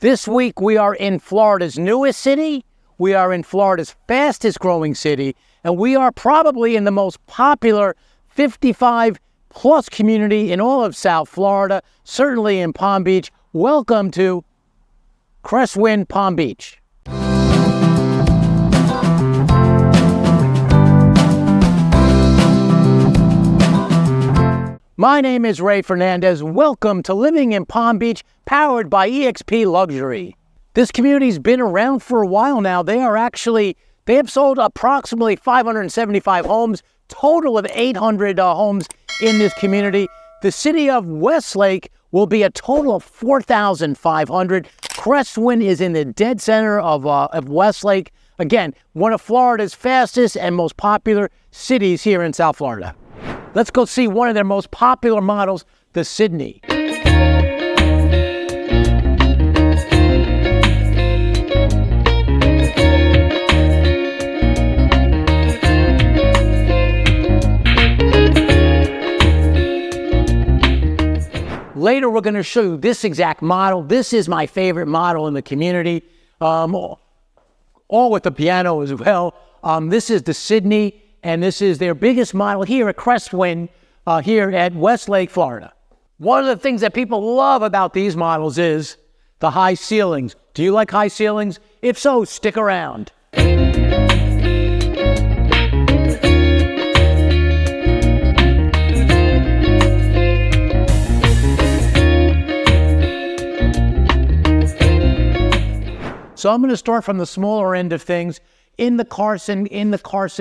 This week, we are in Florida's newest city, we are in Florida's fastest growing city, and we are probably in the most popular 55-plus community in all of South Florida, certainly in Palm Beach. Welcome to Cresswind, Palm Beach. My name is Ray Fernandez. Welcome to Living in Palm Beach, powered by eXp Luxury. This community's been around for a while now. They have sold approximately 575 homes, total of 800 homes in this community. The city of Westlake will be a total of 4,500. Cresswind is in the dead center of Westlake. Again, one of Florida's fastest and most popular cities here in South Florida. Let's go see one of their most popular models, the Sydney. Later, we're going to show you this exact model. This is my favorite model in the community, all with the piano as well. This is the Sydney. And this is their biggest model here at Cresswind, here at Westlake, Florida. One of the things that people love about these models is the high ceilings. Do you like high ceilings? If so, stick around. So I'm going to start from the smaller end of things. In the Carson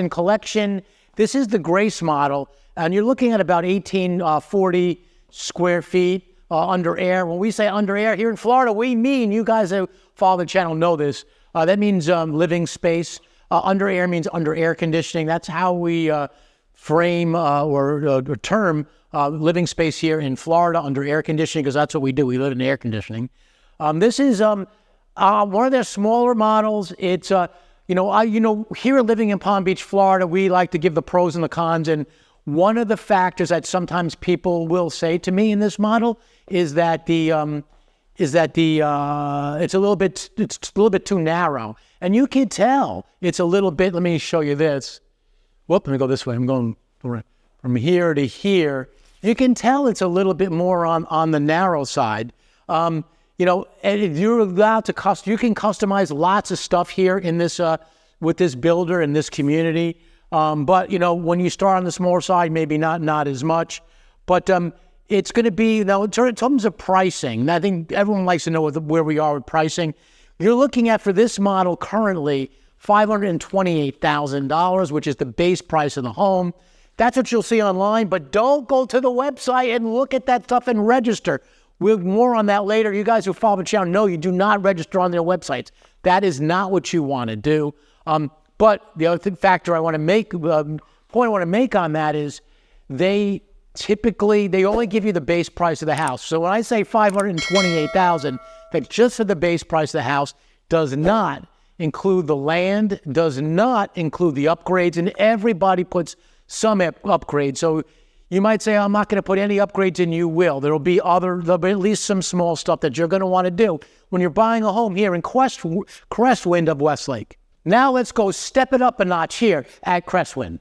collection, this is the Grace model, and you're looking at about 1840 square feet under air. When we say under air here in Florida, we mean, you guys who follow the channel know this, that means living space. Under air means under air conditioning. That's how we frame or term living space here in Florida, under air conditioning, because that's what we do. We live in air conditioning. This is one of their smaller models. It's here living in Palm Beach, Florida, we like to give the pros and the cons. And one of the factors that sometimes people will say to me in this model is that it's a little bit too narrow. And you can tell it's a little bit. Let me show you this. Let me go this way. I'm going from here to here. You can tell it's a little bit more on the narrow side. And you're allowed to you can customize lots of stuff here in this with this builder in this community. But when you start on the smaller side, maybe not as much. But it's going to be in terms of pricing. And I think everyone likes to know where we are with pricing. You're looking at, for this model currently, $528,000, which is the base price of the home. That's what you'll see online. But don't go to the website and look at that stuff and register. We'll more on that later. You guys who follow the channel know you do not register on their websites. That is not what you want to do. But the other factor I want to make, point I want to make on that is they only give you the base price of the house. So when I say $528,000, that's just for the base price of the house, does not include the land, does not include the upgrades, and everybody puts some upgrades. So you might say, I'm not going to put any upgrades in. You will. There'll be at least some small stuff that you're going to want to do when you're buying a home here in Cresswind of Westlake. Now let's go step it up a notch here at Cresswind.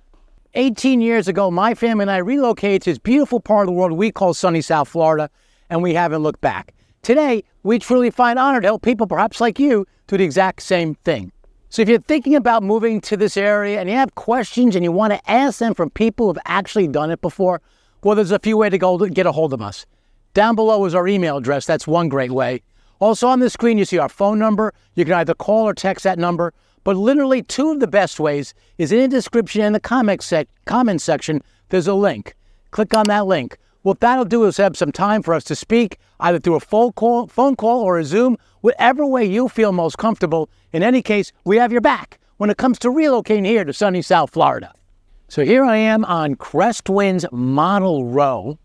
18 years ago, my family and I relocated to this beautiful part of the world we call sunny South Florida, and we haven't looked back. Today, we truly find honor to help people perhaps like you do the exact same thing. So if you're thinking about moving to this area and you have questions and you want to ask them from people who have actually done it before, well, there's a few ways to go to get a hold of us. Down below is our email address. That's one great way. Also on the screen, you see our phone number. You can either call or text that number. But literally two of the best ways is in the description and the comment section. There's a link. Click on that link. What that'll do is have some time for us to speak, either through a phone call or a Zoom, whatever way you feel most comfortable. In any case, we have your back when it comes to relocating here to sunny South Florida. So here I am on Cresswind's model row.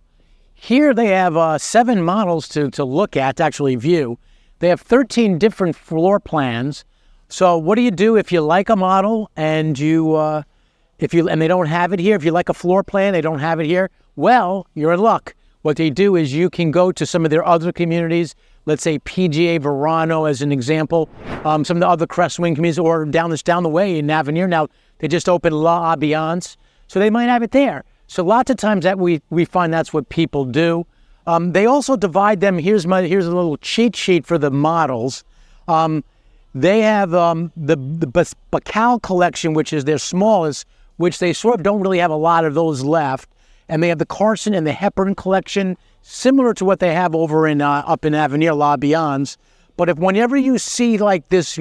Here they have 7 models to look at, to actually view. They have 13 different floor plans. So what do you do if you like a model and and they don't have it here? If you like a floor plan, they don't have it here. Well, you're in luck. What they do is you can go to some of their other communities, let's say PGA Verano as an example. Some of the other Cresswind communities, or down the way in Avenir now, they just opened La Ambiance, so they might have it there. So lots of times that we find that's what people do. They also divide them. Here's a little cheat sheet for the models. They have the Bacal collection, which is their smallest, which they sort of don't really have a lot of those left. And they have the Carson and the Hepburn collection, similar to what they have over in up in Avenir La Biance. But whenever you see like this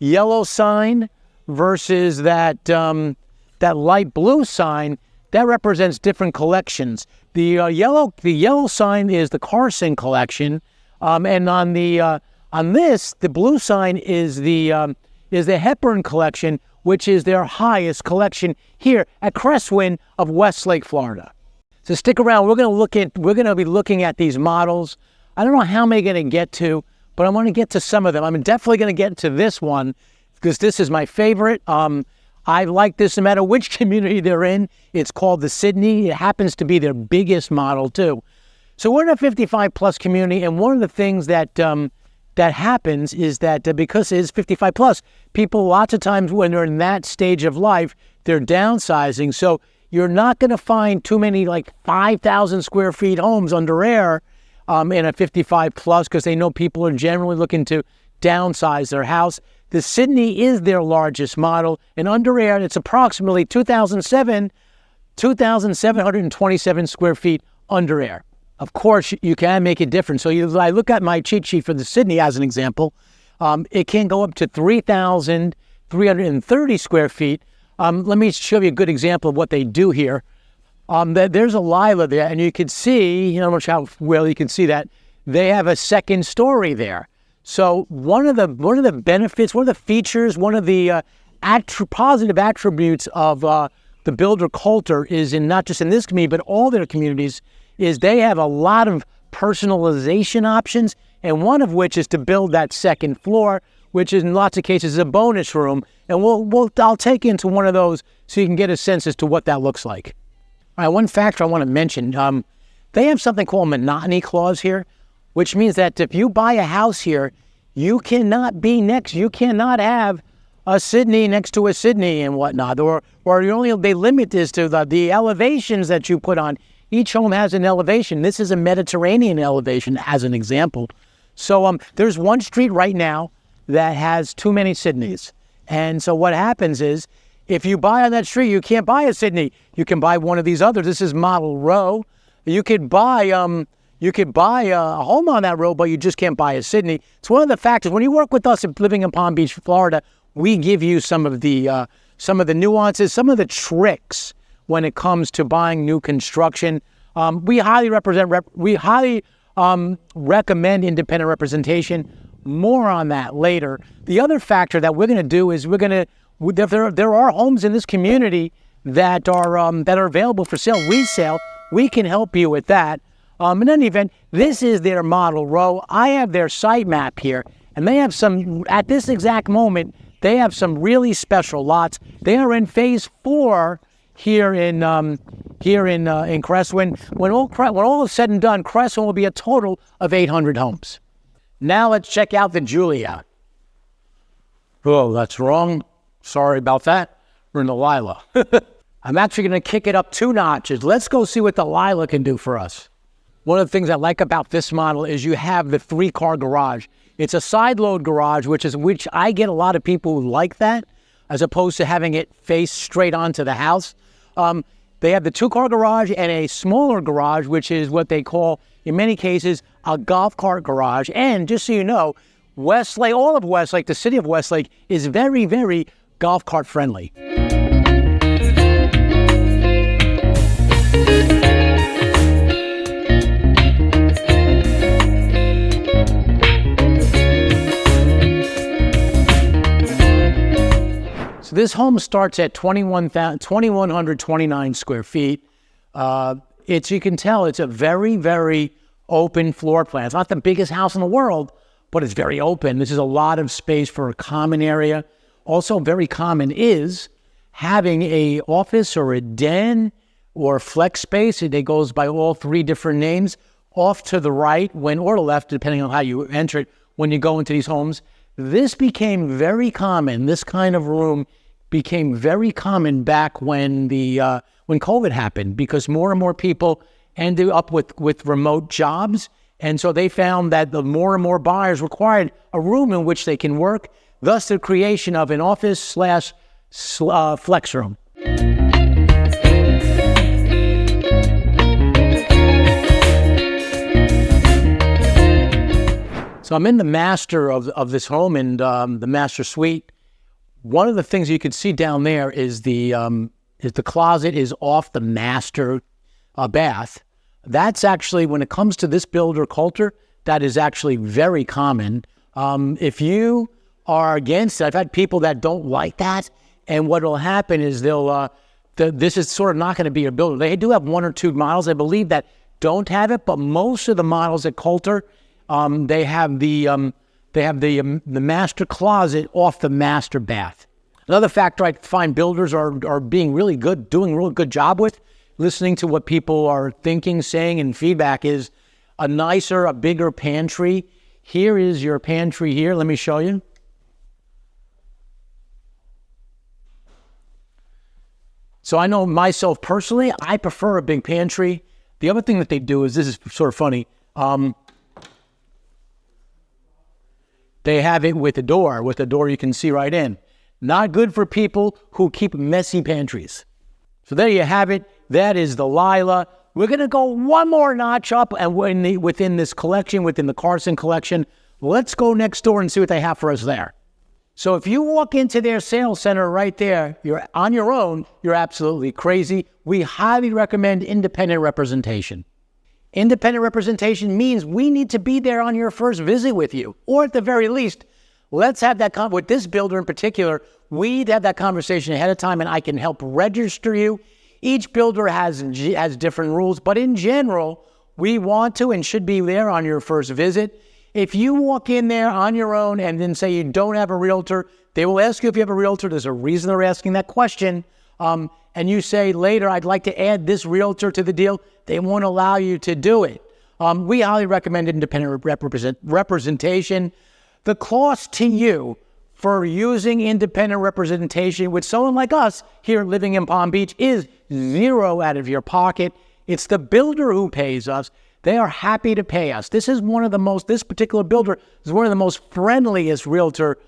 yellow sign versus that light blue sign, that represents different collections. The yellow sign is the Carson collection, and on this, the blue sign is the Hepburn collection, which is their highest collection here at Cresswind of Westlake, Florida. So stick around. We're going to be looking at these models. I don't know how many I'm going to get to, but I want to get to some of them. I'm definitely going to get to this one because this is my favorite. I like this no matter which community they're in. It's called the Sydney. It happens to be their biggest model too. So we're in a 55 plus community, and one of the things that happens is that because it is 55 plus, people lots of times when they're in that stage of life, they're downsizing. So you're not going to find too many like 5,000 square feet homes under air in a 55 plus because they know people are generally looking to downsize their house. The Sydney is their largest model, and under air it's approximately 2,727 square feet under air. Of course, you can make it different. So I look at my cheat sheet for the Sydney as an example. It can go up to 3,330 square feet. Let me show you a good example of what they do here. There's a Lila there, and you can see, I'm not sure how well you can see that, they have a second story there. So one of the benefits, one of the features, one of the positive attributes of the builder culture is in not just in this community, but all their communities, is they have a lot of personalization options, and one of which is to build that second floor, which is in lots of cases is a bonus room. And I'll take you into one of those so you can get a sense as to what that looks like. All right, one factor I want to mention, they have something called a monotony clause here, which means that if you buy a house here, you cannot have a Sydney next to a Sydney and whatnot, or they limit this to the elevations that you put on. Each home has an elevation. This is a Mediterranean elevation as an example. So there's one street right now that has too many Sydneys. And so what happens is, if you buy on that street, you can't buy a Sydney. You can buy one of these others. This is Model Row. You could buy a home on that road, but you just can't buy a Sydney. It's one of the factors. When you work with us living in Palm Beach, Florida, we give you some of the nuances, some of the tricks when it comes to buying new construction. We highly recommend independent representation. More on that later. The other factor that we're going to do is there are homes in this community that are available for sale, resale. We can help you with that. In any event, this is their model row. I have their site map here, and they have at this exact moment, they have some really special lots. They are in phase 4 here in Cresswind. When all is said and done, Cresswind will be a total of 800 homes. Now let's check out the Julia. Oh, that's wrong. Sorry about that. We're in the Lila. I'm actually going to kick it up 2 notches. Let's go see what the Lila can do for us. One of the things I like about this model is you have the 3-car garage. It's a side load garage, which I get a lot of people who like that, as opposed to having it face straight onto the house. They have the 2-car garage and a smaller garage, which is what they call, in many cases, a golf cart garage. And just so you know, Westlake, all of Westlake, the city of Westlake, is very, very golf cart friendly. So this home starts at 2,129 square feet. You can tell it's a very, very open floor plan. It's not the biggest house in the world, but it's very open. This is a lot of space for a common area. Also very common is having a office or a den or flex space. It goes by all 3 different names off to the right or the left, depending on how you enter it, when you go into these homes. This became very common. This kind of room became very common back when when COVID happened, because more and more people ended up with remote jobs. And so they found that the more and more buyers required a room in which they can work, thus the creation of an office/flex room. So I'm in the master of this home, and the master suite. One of the things you can see down there is the closet is off the master bath. That's actually, when it comes to this builder culture, that is actually very common. If you are against it, I've had people that don't like that, and what will happen is this is sort of not going to be a builder. They do have one or two models, I believe, that don't have it, but most of the models at Coulter, they have the master closet off the master bath. Another factor I find builders are being really good, doing a real good job with, listening to what people are thinking, saying, and feedback, is a bigger pantry. Here is your pantry here. Let me show you. So I know myself personally, I prefer a big pantry. The other thing that they do is, this is sort of funny, they have it with a door. With a door you can see right in. Not good for people who keep messy pantries. So there you have it. That is the Lila. We're going to go one more notch up, and within this collection, within the Carson collection, let's go next door and see what they have for us there. So if you walk into their sales center right there, you're on your own, you're absolutely crazy. We highly recommend independent representation. Independent representation means we need to be there on your first visit with you, or at the very least, let's have that with this builder in particular. We'd have that conversation ahead of time, and I can help register you. Each builder has different rules, but in general, we want to and should be there on your first visit. If you walk in there on your own and then say you don't have a realtor, they will ask you if you have a realtor. There's a reason they're asking that question. And you say later, I'd like to add this realtor to the deal, they won't allow you to do it. We highly recommend independent representation. The cost to you for using independent representation with someone like us here living in Palm Beach is zero out of your pocket. It's the builder who pays us. They are happy to pay us. This particular builder is one of the most friendliest realtor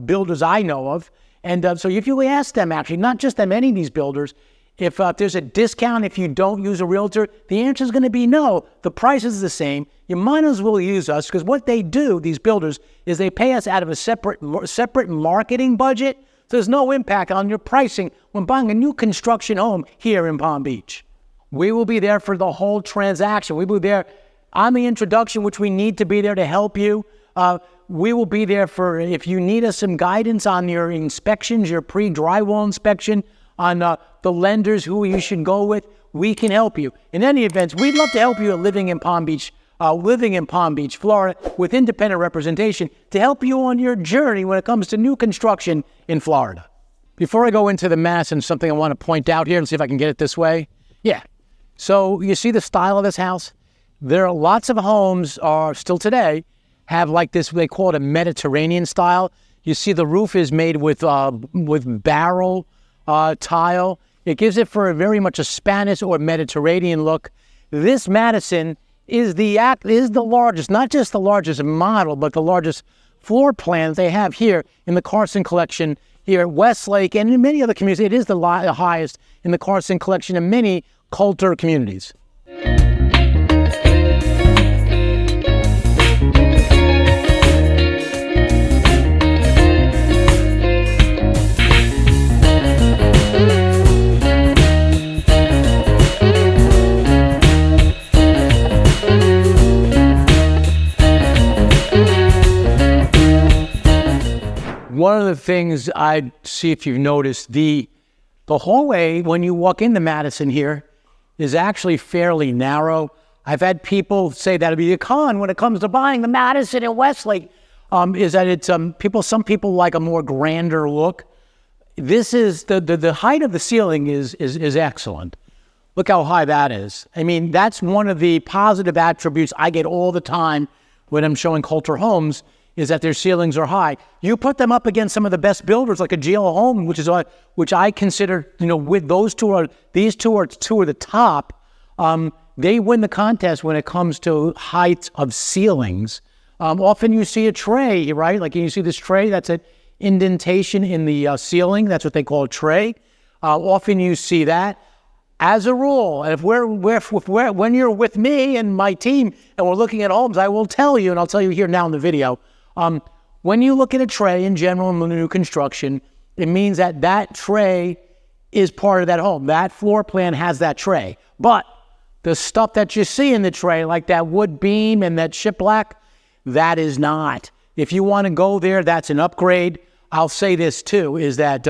builders I know of. And so if you ask them, actually, not just them, any of these builders, if there's a discount if you don't use a realtor, the answer is going to be no. The price is the same. You might as well use us, because what they do, these builders, is they pay us out of a separate marketing budget. So there's no impact on your pricing when buying a new construction home here in Palm Beach. We will be there for the whole transaction. We will be there on the introduction, which we need to be there to help you. We will be there for if you need us some guidance on your inspections, your pre-drywall inspection, on the lenders who you should go with. We can help you. In any event, we'd love to help you living in Palm Beach, Florida, with independent representation to help you on your journey when it comes to new construction in Florida. Before I go into the mass, and something I want to point out here, and see if I can get it this way. Yeah. So you see the style of this house? There are lots of homes still today have like this, they call it a Mediterranean style. You see the roof is made with barrel tile. It gives it for very much a Spanish or Mediterranean look. This Madison is the largest, not just the largest model, but the largest floor plan they have here in the Carson collection here at Westlake, and in many other communities. It is the highest in the Carson collection in many Coulter communities. One of the things I see, if you've noticed, the hallway when you walk into Madison here is actually fairly narrow. I've had people say that'd be a con when it comes to buying the Madison in Westlake, is that it's some people like a more grander look. This is the height of the ceiling is excellent. Look how high that is. I mean, that's one of the positive attributes I get all the time when I'm showing Coulter homes, is that their ceilings are high. You put them up against some of the best builders, like a GL Home, which I consider, with these two are two of the top. They win the contest when it comes to height of ceilings. Often you see a tray, right? Like you see this tray, that's an indentation in the ceiling. That's what they call a tray. Often you see that. As a rule, and when you're with me and my team and we're looking at homes, I will tell you, and I'll tell you here now in the video, when you look at a tray in general in new construction, it means that tray is part of that home. That floor plan has that tray. But the stuff that you see in the tray, like that wood beam and that shiplap, that is not. If you want to go there, that's an upgrade. I'll say this too, is that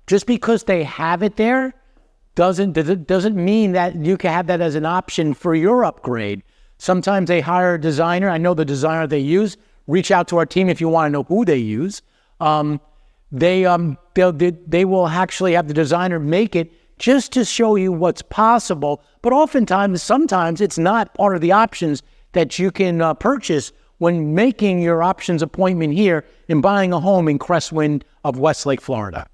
just because they have it there, doesn't mean that you can have that as an option for your upgrade. Sometimes they hire a designer. I know the designer they use. Reach out to our team if you want to know who they use. They will actually have the designer make it just to show you what's possible. But sometimes it's not part of the options that you can purchase when making your options appointment here and buying a home in Cresswind of Westlake, Florida.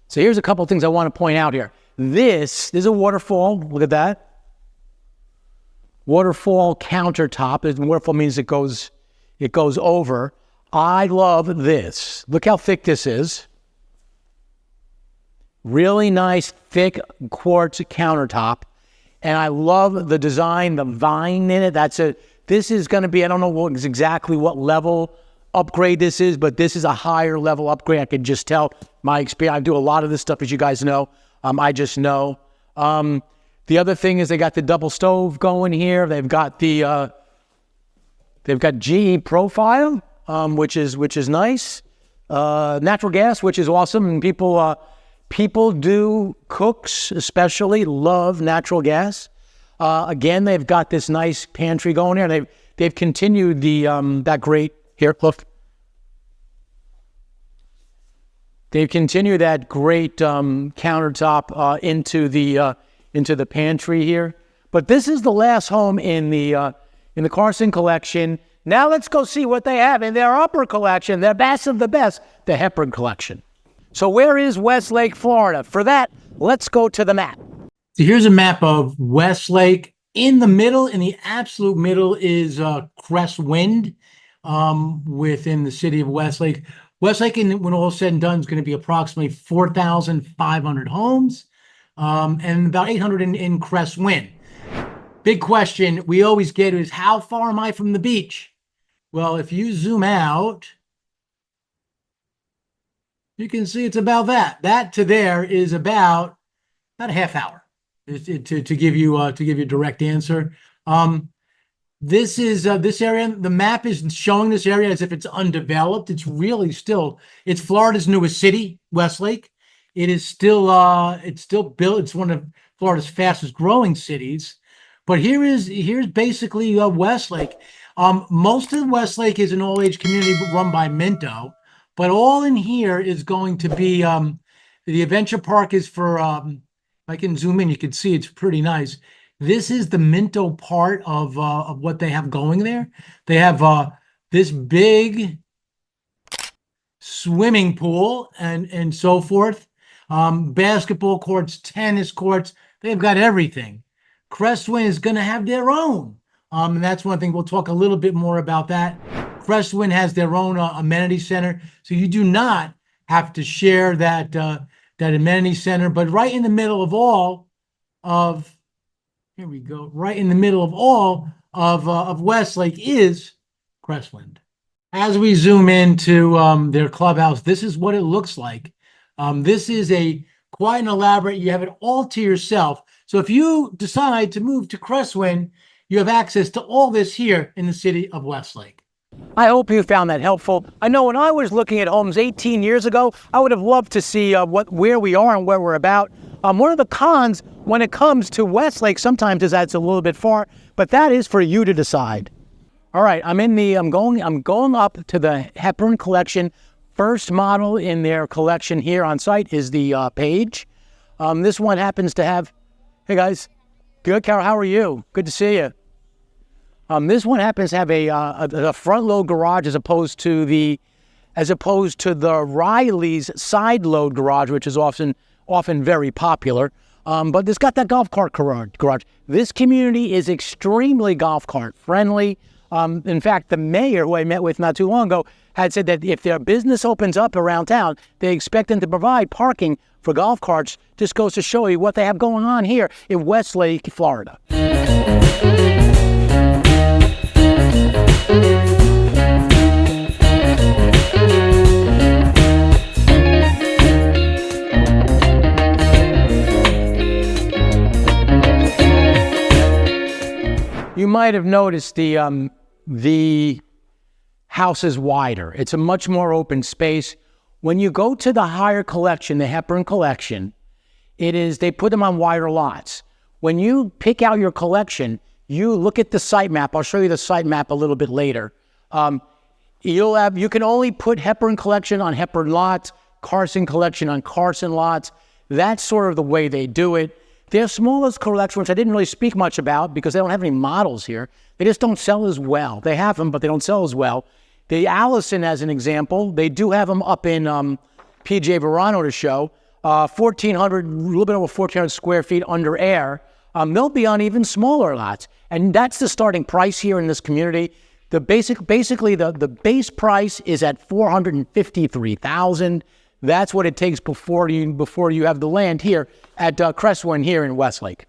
So here's a couple of things I want to point out here. This is a waterfall. Look at that. Waterfall countertop. Waterfall means it goes over. I love this. Look how thick this is. Really nice, thick quartz countertop. And I love the design, the vine in it. This is going to be, I don't know exactly what level upgrade this is, but this is a higher level upgrade. I can just tell my experience. I do a lot of this stuff, as you guys know. I just know. The other thing is they got the double stove going here. They've got GE profile, which is nice. Natural gas, which is awesome. And cooks especially love natural gas. Again, they've got this nice pantry going here. They've continued that great here. Look. They've continued that great countertop into the pantry here. But this is the last home in the Carson collection. Now let's go see what they have in their upper collection, their best of the best, the Hepburn collection. So where is Westlake, Florida? For that, let's go to the map. So here's a map of Westlake. In the absolute middle is Cresswind within the city of Westlake. Westlake, when all said and done, is going to be approximately 4,500 homes and about 800 in Cresswind. Big question we always get is, how far am I from the beach? Well, if you zoom out, you can see it's about that. That to there is about a half hour to give you a direct answer. This is this area. The map is showing this area as if it's undeveloped. It's really it's Florida's newest city, Westlake. It's still built. It's one of Florida's fastest growing cities. But here's basically Westlake. Most of Westlake is an all age community run by Minto, but all in here is going to be the adventure park is for. If I can zoom in, you can see it's pretty nice. This is the Minto part of what they have going there. They have this big swimming pool and so forth, basketball courts, tennis courts. They've got everything. Cresswind is going to have their own, and that's one thing we'll talk a little bit more about that. Cresswind has their own amenity center, so you do not have to share that amenity center. But right in the middle of all of Here we go. Right in the middle of all of Westlake is Cresswind. As we zoom into their clubhouse, this is what it looks like. This is quite an elaborate. You have it all to yourself. So if you decide to move to Cresswind, you have access to all this here in the city of Westlake. I hope you found that helpful. I know when I was looking at homes 18 years ago, I would have loved to see where we are and where we're about. One of the cons when it comes to Westlake sometimes is that it's a little bit far, but that is for you to decide. All right, I'm going up to the Hepburn collection. First model in their collection here on site is the Page. This one happens to have, hey guys, Good, Carol. How are you? Good to see you. This one happens to have a front load garage as opposed to the Riley's side load garage, which is often very popular. But it's got that golf cart garage. This community is extremely golf cart friendly. In fact, the mayor, who I met with not too long ago, had said that if their business opens up around town, they expect them to provide parking for golf carts. Just goes to show you what they have going on here in Westlake, Florida. You might have noticed the house is wider. It's a much more open space. When you go to the higher collection, the Hepburn collection, they put them on wider lots. When you pick out your collection, you look at the site map. I'll show you the site map a little bit later. You can only put Hepburn collection on Hepburn lots, Carson collection on Carson lots. That's sort of the way they do it. Their smallest collection, which I didn't really speak much about because they don't have any models here, they just don't sell as well. They have them, but they don't sell as well. The Allison, as an example, they do have them up in PJ Verano to show. 1,400, a little bit over 1,400 square feet under air. They'll be on even smaller lots. And that's the starting price here in this community. Basically, the base price is at $453,000. That's what it takes before you have the land here at Cresswind here in Westlake.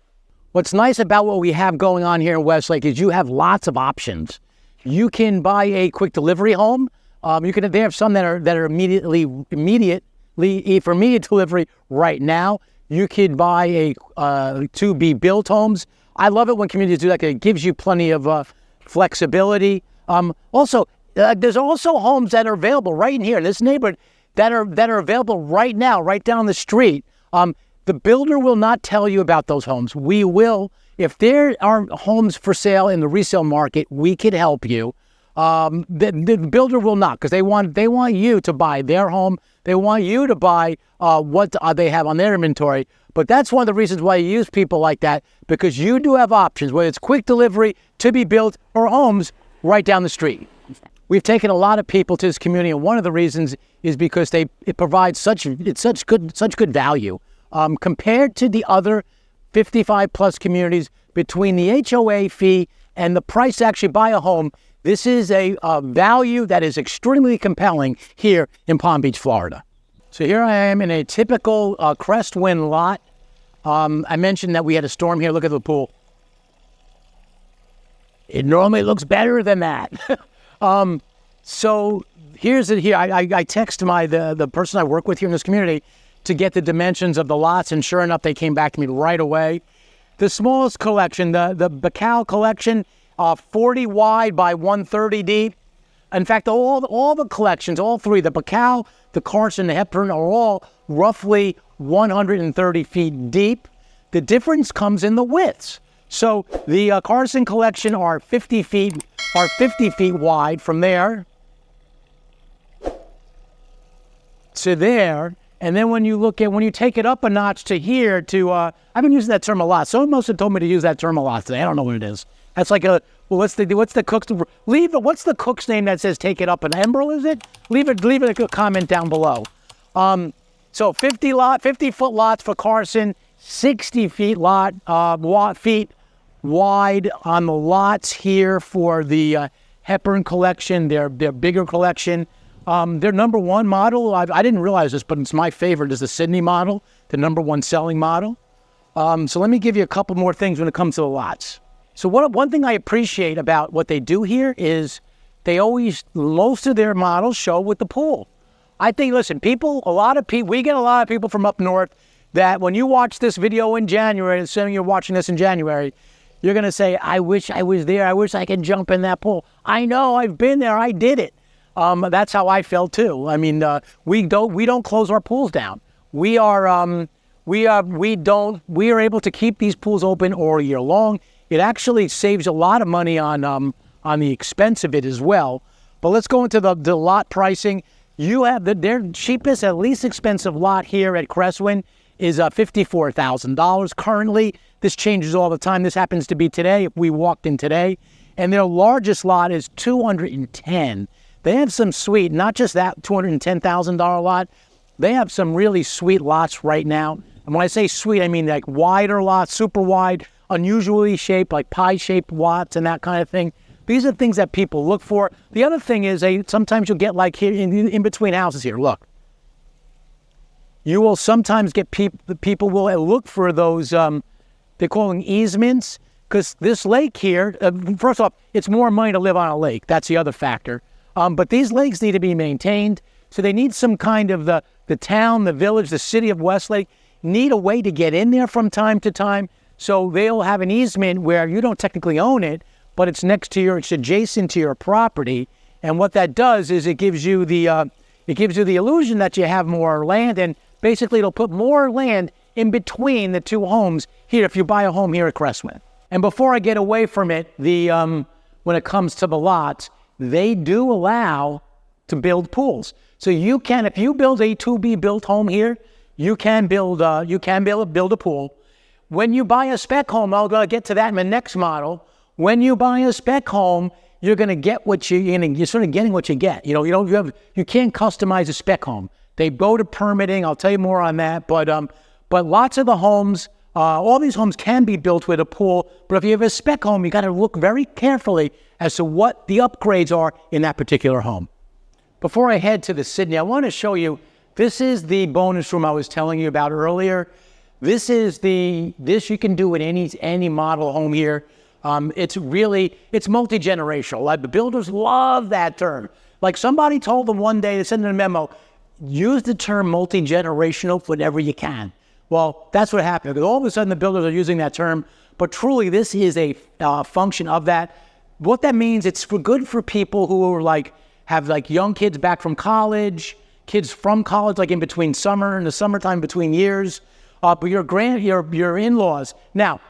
What's nice about what we have going on here in Westlake is you have lots of options. You can buy a quick delivery home. They have some that are immediately for immediate delivery right now. You could buy to be built homes. I love it when communities do that. It gives you plenty of flexibility. There's also homes that are available right in here in this neighborhood that are available right now, right down the street. The builder will not tell you about those homes. We will. If there are homes for sale in the resale market, we could help you. The builder will not, because they want you to buy their home. They want you to buy what they have on their inventory. But that's one of the reasons why you use people like that, because you do have options, whether it's quick delivery, to be built, or homes right down the street. We've taken a lot of people to this community, and one of the reasons is because it provides such good value compared to the other 55 plus communities. Between the HOA fee and the price to actually buy a home, this is a value that is extremely compelling here in Palm Beach, Florida. So here I am in a typical Cresswind lot. I mentioned that we had a storm here. Look at the pool. It normally looks better than that. So here's it here. I text the person I work with here in this community to get the dimensions of the lots, and sure enough, they came back to me right away. The smallest collection, the Bacal collection, 40 wide by 130 deep. In fact, all the collections, all three, the Bacal, the Carson, the Hepburn, are all roughly 130 feet deep. The difference comes in the widths. So the Carson collection are 50 feet wide from there to there. And then when you take it up a notch to here I've been using that term a lot. Someone must have told me to use that term a lot today. I don't know what it is. That's like what's the cook's name that says take it up an Emerald, is it? Leave a comment down below. So 50 foot lots for Carson, 60 feet feet wide on the lots here for the Hepburn collection, their bigger collection. Their number one model, I didn't realize this, but it's my favorite, is the Sydney model, the number one selling model. So let me give you a couple more things when it comes to the lots. So one thing I appreciate about what they do here is most of their models show with the pool. I think, listen, we get a lot of people from up north that when you watch this video in January, assuming you're watching this in January, you're going to say, I wish I was there. I wish I could jump in that pool. I know, I've been there. I did it. That's how I felt too. I mean, we don't close our pools down. We are able to keep these pools open all year long. It actually saves a lot of money on the expense of it as well. But let's go into the lot pricing. You have their cheapest and least expensive lot here at Cresswind is $54,000 currently. This changes all the time. This happens to be today, if we walked in today. And their largest lot is 210. They have some sweet, not just that $210,000 lot. They have some really sweet lots right now. And when I say sweet, I mean like wider lots, super wide, unusually shaped, like pie-shaped lots and that kind of thing. These are things that people look for. The other thing is sometimes you'll get like here in between houses here, look. You will sometimes get people will look for those, they call them easements, because this lake here, first off, it's more money to live on a lake. That's the other factor. But these lakes need to be maintained. So they need some kind of the town, the village, the city of Westlake need a way to get in there from time to time. So they'll have an easement where you don't technically own it, but it's it's adjacent to your property. And what that does is it gives you the illusion that you have more land, and basically it'll put more land in between the two homes here if you buy a home here at Cresswind. And before I get away from it, when it comes to the lots, they do allow to build pools. So you can, if you build a to-be built home here, you can build a pool. When you buy a spec home, I'll get to that in the next model. When you buy a spec home, you're going to get you're sort of getting what you get. You can't customize a spec home. They go to permitting. I'll tell you more on that. But lots of the homes, all these homes can be built with a pool. But if you have a spec home, you got to look very carefully as to what the upgrades are in that particular home. Before I head to the Sydney, I want to show you, this is the bonus room I was telling you about earlier. This you can do in any model home here. It's multi-generational. Like the builders love that term. Like somebody told them one day, they sent in a memo, use the term multi-generational whenever you can. Well, that's what happened. Because all of a sudden the builders are using that term, but truly this is a function of that. What that means, it's good for people who are have young kids back from college, kids from college, like in between the summertime between years. But your in-laws. Now,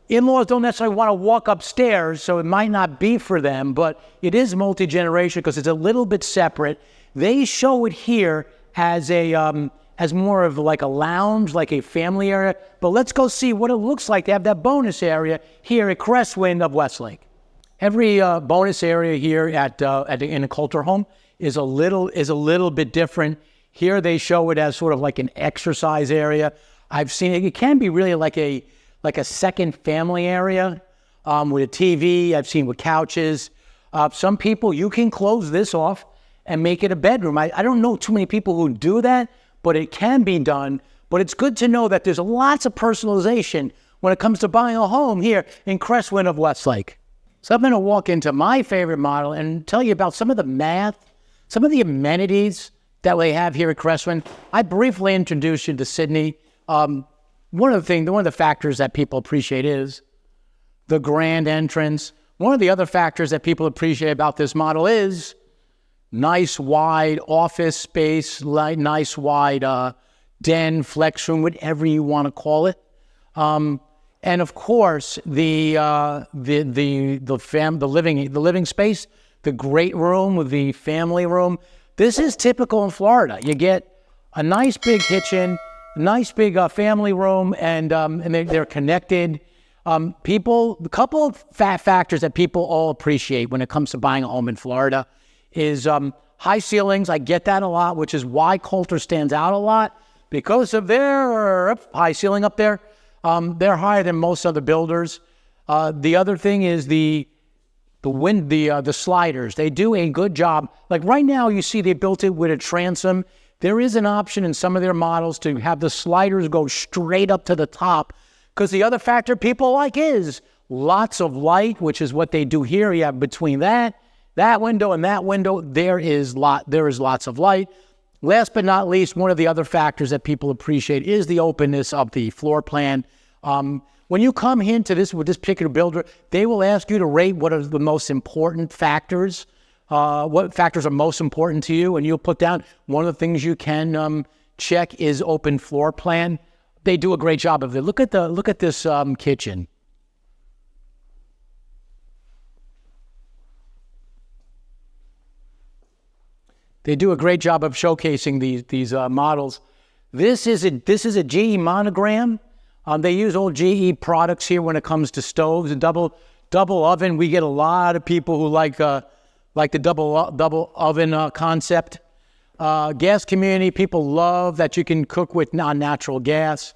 in-laws don't necessarily want to walk upstairs, so it might not be for them, but it is multi-generation because it's a little bit separate. They show it here as more of like a lounge, like a family area. But let's go see what it looks like to have that bonus area here at Cresswind of Westlake. Every bonus area here in a Coulter home is a little bit different. Here they show it as sort of like an exercise area. I've seen it. It can be really like a second family area with a TV. I've seen with couches. Some people, you can close this off and make it a bedroom. I don't know too many people who do that, but it can be done. But it's good to know that there's lots of personalization when it comes to buying a home here in Cresswind of Westlake. So I'm going to walk into my favorite model and tell you about some of the math, some of the amenities that we have here at Cresswind. I briefly introduced you to Sydney. One of the factors that people appreciate is the grand entrance. One of the other factors that people appreciate about this model is nice wide office space, nice wide den, flex room, whatever you want to call it. And of course, the living space, the great room with the family room. This is typical in Florida. You get a nice big kitchen, a nice big family room, and they're connected. A couple of factors that people all appreciate when it comes to buying a home in Florida is high ceilings. I get that a lot, which is why Coulter stands out a lot because of their high ceiling up there. They're higher than most other builders. The other thing is the sliders. They do a good job. Like right now, you see they built it with a transom. There is an option in some of their models to have the sliders go straight up to the top, because the other factor people like is lots of light, which is what they do here. You have between that window and that window, there is lots of light. Last but not least, one of the other factors that people appreciate is the openness of the floor plan. When you come into this with this particular builder, they will ask you to rate what are the most important factors. What factors are most important to you, and you'll put down one of the things you can check is open floor plan. They do a great job of it. Look at this kitchen. They do a great job of showcasing these models. This is a GE monogram. They use old GE products here when it comes to stoves. A double oven. We get a lot of people who like the double oven concept. Gas community, people love that you can cook with non-natural gas.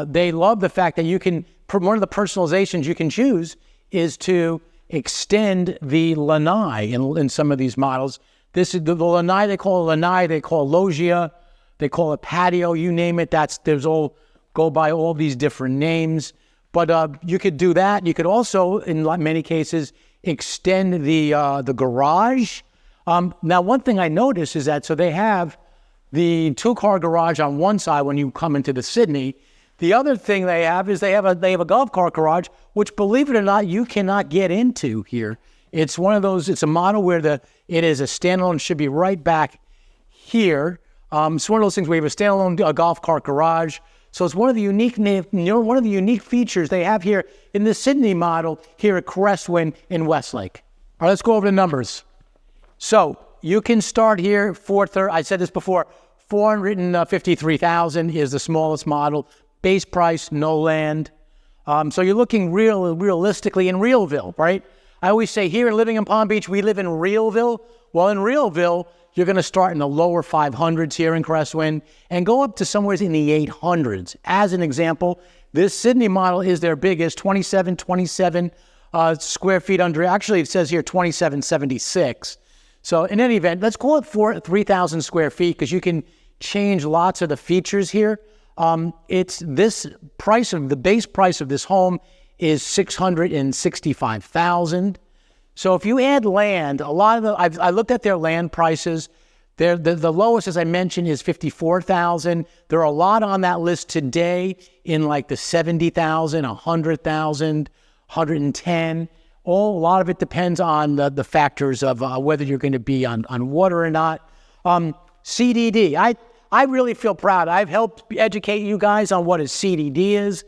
They love the fact that you can, one of the personalizations you can choose is to extend the lanai in some of these models. This is the lanai, they call lanai, they call loggia, they call it patio, you name it. Go by all these different names. But you could do that. You could also, in many cases, extend the garage. Now, one thing I noticed is that, so they have the 2-car garage on one side when you come into the Sydney. The other thing they have is they have a golf cart garage, which, believe it or not, you cannot get into here. It's one of those, it's a model where it is a standalone, should be right back here. It's one of those things where you have a standalone golf cart garage. So it's one of the unique features they have here in the Sydney model here at Cresswind in Westlake. All right, let's go over the numbers. So you can start here I said this before, $453,000 is the smallest model. Base price, no land. So you're looking realistically in Realville, right? I always say here living in Palm Beach, we live in Realville. Well, in Realville, you're going to start in the lower 500s here in Cresswind and go up to somewhere in the 800s. As an example, this Sydney model is their biggest, 27 square feet under. Actually, it says here 2776. So in any event, let's call it 3,000 square feet because you can change lots of the features here. It's this price of the base price of this home is $665,000. So if you add land, a lot of I looked at their land prices. The lowest, as I mentioned, is $54,000. There are a lot on that list today in like the $70,000, $100,000, $110,000. A lot of it depends on the factors of whether you're going to be on water or not. CDD, I really feel proud. I've helped educate you guys on what a CDD is.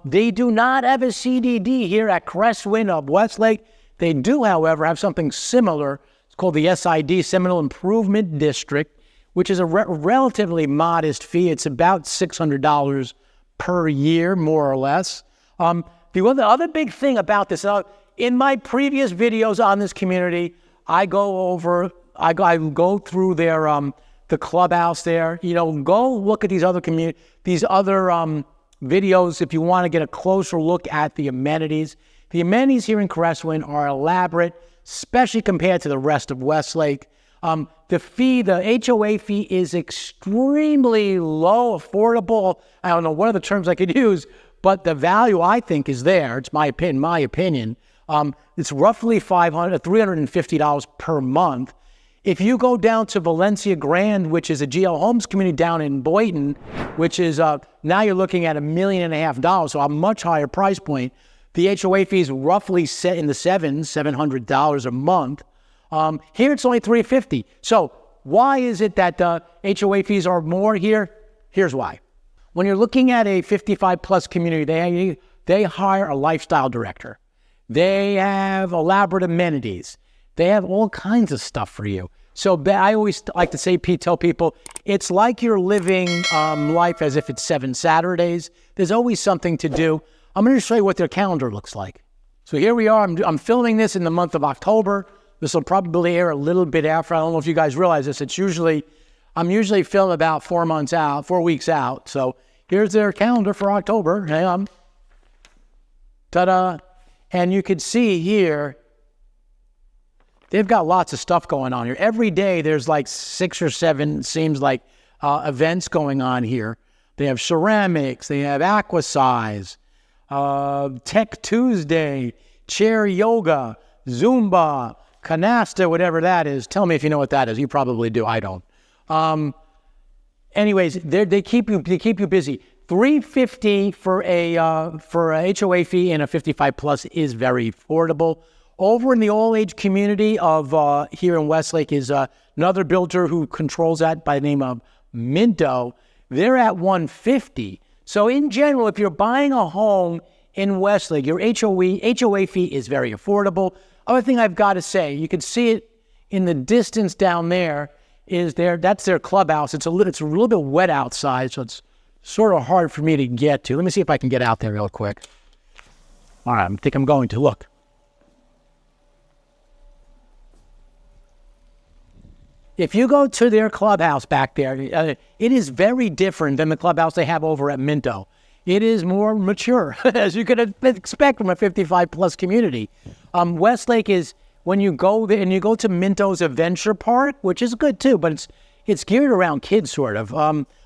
They do not have a CDD here at Cresswind of Westlake. They do, however, have something similar. It's called the SID, Seminole Improvement District, which is a relatively modest fee. It's about $600 per year, more or less. The other big thing about this, in my previous videos on this community, I go through their the clubhouse there. Go look at these other videos if you want to get a closer look at the amenities. The amenities here in Cresswind are elaborate, especially compared to the rest of Westlake. The HOA fee is extremely low, affordable. I don't know what other terms I could use, but the value I think is there. It's my opinion. It's roughly $350 per month. If you go down to Valencia Grand, which is a GL Homes community down in Boynton, which is now you're looking at $1.5 million, so a much higher price point. The HOA fee is roughly set in the $700 a month. Here it's only $350. So why is it that HOA fees are more here? Here's why. When you're looking at a 55-plus community, they hire a lifestyle director. They have elaborate amenities. They have all kinds of stuff for you. So I always like to tell people, it's like you're living life as if it's 7 Saturdays. There's always something to do. I'm going to show you what their calendar looks like. So here we are. I'm filming this in the month of October. This will probably air a little bit after. I don't know if you guys realize this. I'm usually filming about 4 weeks out. So here's their calendar for October. Hang on. Ta-da. And you can see here, they've got lots of stuff going on here. Every day there's like 6 or 7, seems like, events going on here. They have ceramics. They have aquasize. Tech Tuesday, chair yoga, Zumba, canasta, whatever that is. Tell me if you know what that is. You probably do. I don't. Anyways, they keep you busy. $350 for a HOA fee and a 55 plus is very affordable. Over in the all age community of here in Westlake is another builder who controls that by the name of Minto. They're at $150. So in general, if you're buying a home in Westlake, your HOA fee is very affordable. Other thing I've got to say, you can see it in the distance down there. That's their clubhouse. It's a little bit wet outside, so it's sort of hard for me to get to. Let me see if I can get out there real quick. All right, I think I'm going to. Look. If you go to their clubhouse back there, it is very different than the clubhouse they have over at Minto. It is more mature, as you could expect from a 55-plus community. Westlake is, when you go there, and you go to Minto's Adventure Park, which is good too, but it's geared around kids, sort of.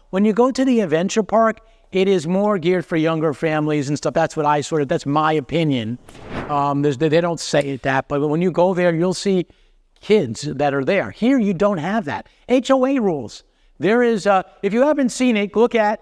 When you go to the Adventure Park, it is more geared for younger families and stuff. That's what that's my opinion. They don't say it that, but when you go there, you'll see kids that are there. Here, you don't have that. HOA rules. There is, if you haven't seen it, look at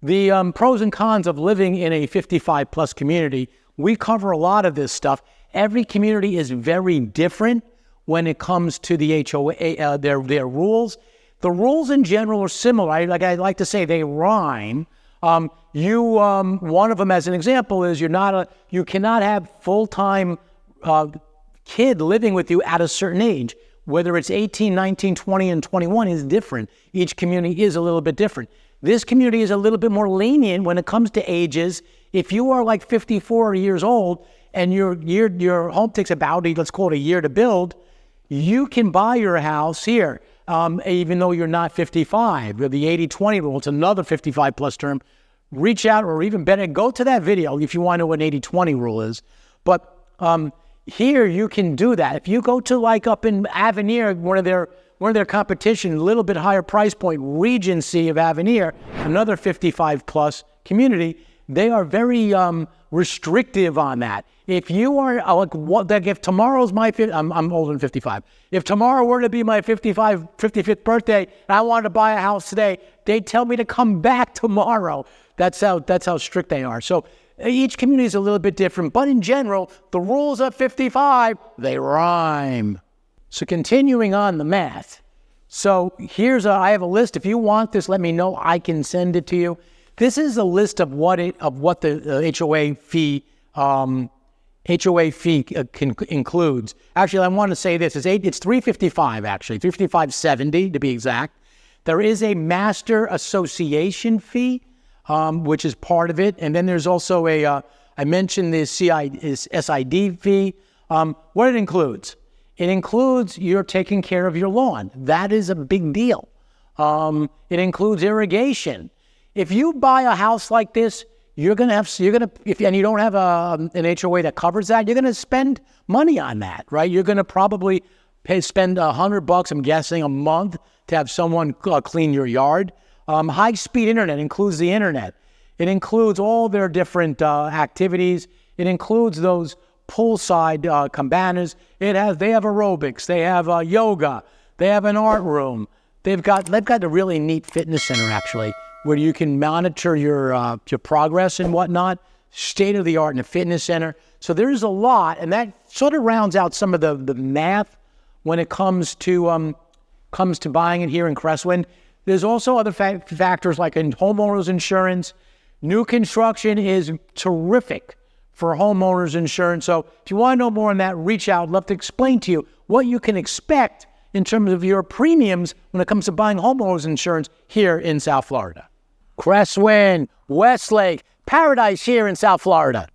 the pros and cons of living in a 55-plus community. We cover a lot of this stuff. Every community is very different when it comes to the HOA, their rules. The rules in general are similar. Like I like to say, they rhyme. One of them, as an example, is you cannot have full-time kid living with you at a certain age. Whether it's 18, 19, 20, and 21 is different. Each community is a little bit different. This community is a little bit more lenient when it comes to ages. If you are like 54 years old and your home takes about, let's call it a year to build, you can buy your house here, even though you're not 55. The 80-20 rule, it's another 55-plus term. Reach out, or even better, go to that video if you want to know what an 80-20 rule is. But here you can do that. If you go to like up in Avenir, one of their competition, a little bit higher price point, Regency of Avenir, another 55-plus community, they are very restrictive on that. If you are if tomorrow's my I'm older than 55. If tomorrow were to be my 55th birthday and I wanted to buy a house today, they tell me to come back tomorrow. That's how strict they are. So each community is a little bit different, but in general, the rules at 55, they rhyme. So continuing on the math. So I have a list. If you want this, let me know. I can send it to you. This is a list of what the HOA fee includes. Actually, I want to say this. It's $355 actually, $355.70 to be exact. There is a master association fee, which is part of it. And then there's also I mentioned the SID fee. What it includes? It includes you're taking care of your lawn. That is a big deal. It includes irrigation. If you buy a house like this, and you don't have an HOA that covers that, you're going to spend money on that, right? You're going to probably spend $100, I'm guessing, a month to have someone clean your yard. High-speed internet includes the internet. It includes all their different activities. It includes those poolside cabanas. They have aerobics. They have yoga. They have an art room. They've got a really neat fitness center actually, where you can monitor your progress and whatnot. State of the art in a fitness center. So there's a lot, and that sort of rounds out some of the math when it comes to buying it here in Cresswind. There's also other factors like in homeowners insurance. New construction is terrific for homeowners insurance. So if you want to know more on that, reach out. I'd love to explain to you what you can expect in terms of your premiums when it comes to buying homeowners insurance here in South Florida. Cresswind, Westlake, paradise here in South Florida.